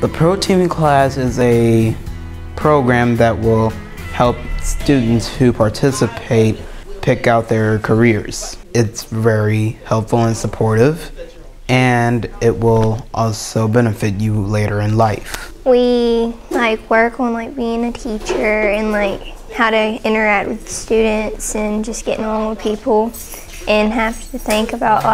The ProTeam class is a program that will help students who participate pick out their careers. It's very helpful and supportive, and it will also benefit you later in life. We work on being a teacher and how to interact with students and just getting along with people, and have to think about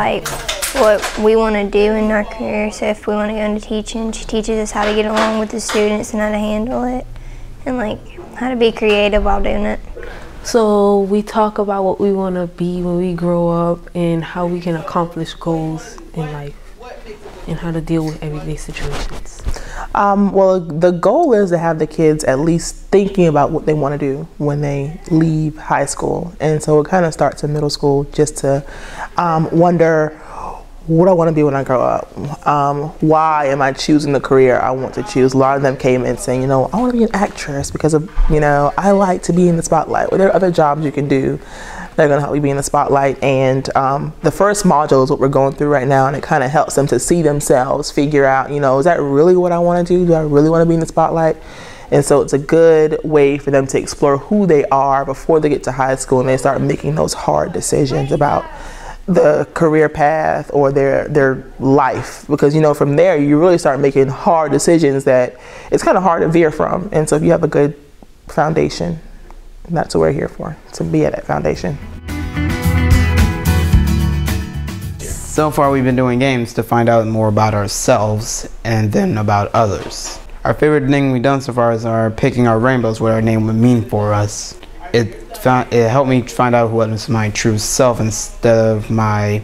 what we want to do in our career. So if we want to go into teaching, she teaches us how to get along with the students and how to handle it, and how to be creative while doing it. So we talk about what we want to be when we grow up and how we can accomplish goals in life and how to deal with everyday situations. Well, the goal is to have the kids at least thinking about what they want to do when they leave high school. And so it kind of starts in middle school, just to wonder, what I want to be when I grow up. Why am I choosing the career I want to choose? A lot of them came in saying, I want to be an actress because of, I like to be in the spotlight. Well, there are other jobs you can do that are going to help you be in the spotlight. And the first module is what we're going through right now, and it kind of helps them to see themselves, figure out, is that really what I want to do? Do I really want to be in the spotlight? And so it's a good way for them to explore who they are before they get to high school and they start making those hard decisions about the career path or their life, because from there you really start making hard decisions that it's kind of hard to veer from. And so if you have a good foundation, that's what we're here for, to be at that foundation. So far we've been doing games to find out more about ourselves and then about others. Our favorite thing we've done so far is our picking our rainbows, what our name would mean for us. It helped me find out what is my true self instead of my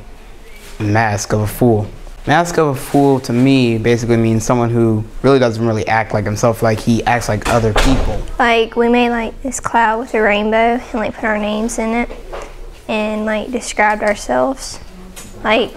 mask of a fool. Mask of a fool to me basically means someone who really doesn't really act like himself, he acts like other people. We made this cloud with a rainbow and put our names in it and described ourselves. My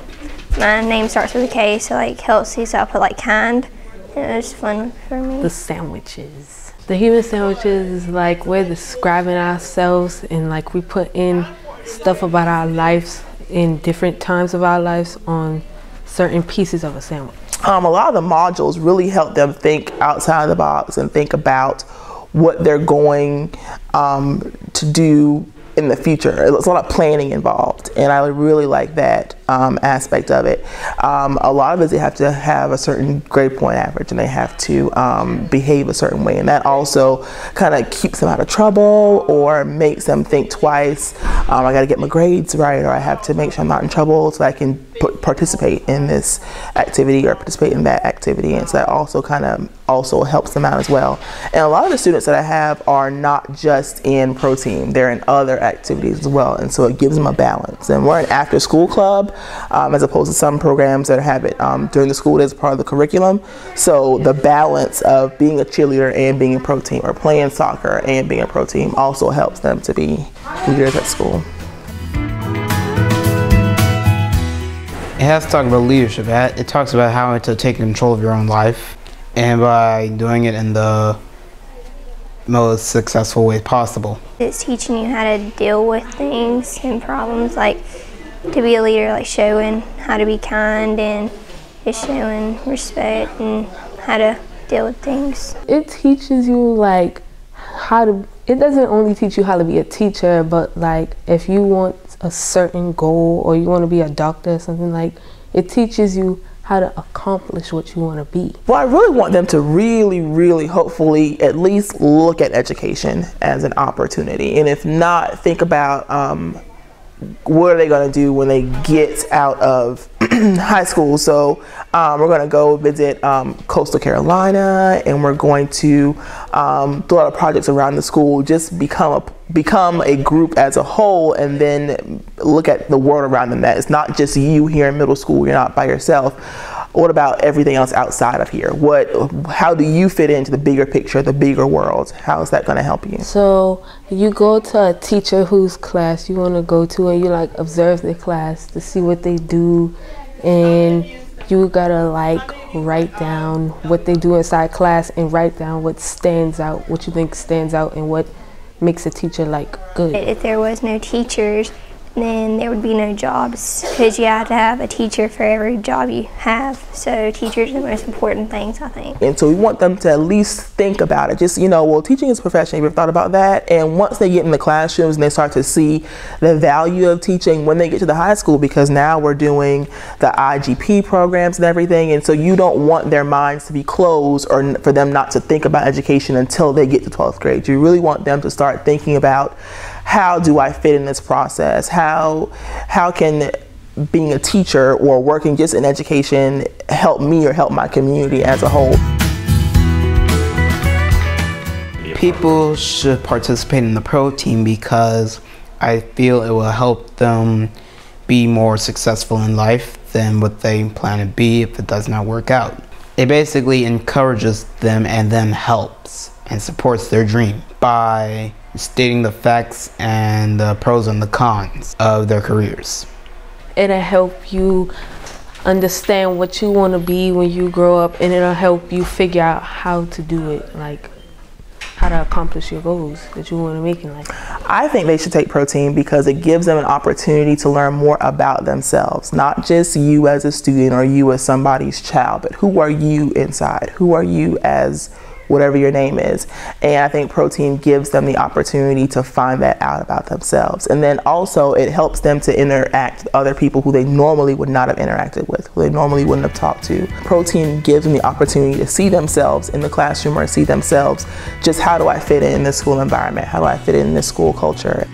name starts with a K, so Kelsey, so I put kind. And it was fun for me. The sandwiches. The human sandwiches is we're describing ourselves, and we put in stuff about our lives in different times of our lives on certain pieces of a sandwich. A lot of the modules really help them think outside the box and think about what they're going to do in the future. There's a lot of planning involved, and I really like that aspect of it. A lot of it, they have to have a certain grade point average, and they have to behave a certain way, and that also kind of keeps them out of trouble or makes them think twice. I got to get my grades right, or I have to make sure I'm not in trouble so I can participate in this activity or participate in that activity. And so that also also helps them out as well. And a lot of the students that I have are not just in ProTeam, they're in other activities as well, and so it gives them a balance. And we're an after school club as opposed to some programs that have it during the school as part of the curriculum. So the balance of being a cheerleader and being a ProTeam, or playing soccer and being a ProTeam, also helps them to be leaders at school. It has to talk about leadership. It talks about how to take control of your own life, and by doing it in the most successful way possible. It's teaching you how to deal with things and problems, to be a leader, showing how to be kind and just showing respect and how to deal with things. It teaches you how to, it doesn't only teach you how to be a teacher, but if you want a certain goal or you want to be a doctor or something, it teaches you how to accomplish what you want to be. Well, I really want them to really, hopefully, at least look at education as an opportunity. And if not, think about what are they going to do when they get out of high school. So we're going to go visit Coastal Carolina, and we're going to do a lot of projects around the school, just become a group as a whole, and then look at the world around them. That it's not just you here in middle school, you're not by yourself. What about everything else outside of here? How do you fit into the bigger picture, the bigger world? How is that going to help you? So you go to a teacher whose class you want to go to, and you observe the class to see what they do, and you gotta write down what they do inside class and write down what stands out, what you think stands out, and what makes a teacher good. If there was no teachers, then there would be no jobs, because you have to have a teacher for every job you have. So teachers are the most important things, I think. And so we want them to at least think about it. Just, well, teaching is a profession. You've ever thought about that? And once they get in the classrooms and they start to see the value of teaching when they get to the high school, because now we're doing the IGP programs and everything. And so you don't want their minds to be closed or for them not to think about education until they get to 12th grade. You really want them to start thinking about, how do I fit in this process? How can being a teacher or working just in education help me or help my community as a whole? People should participate in the Pro Team because I feel it will help them be more successful in life than what they plan to be if it does not work out. It basically encourages them and then helps and supports their dream by stating the facts and the pros and the cons of their careers. It'll help you understand what you want to be when you grow up, and it'll help you figure out how to do it, like how to accomplish your goals that you want to make in life. I think they should take ProTeam because it gives them an opportunity to learn more about themselves, not just you as a student or you as somebody's child, but who are you inside? Who are you as whatever your name is? And I think ProTeam gives them the opportunity to find that out about themselves. And then also it helps them to interact with other people who they normally would not have interacted with, who they normally wouldn't have talked to. ProTeam gives them the opportunity to see themselves in the classroom or see themselves, just how do I fit in this school environment? How do I fit in this school culture?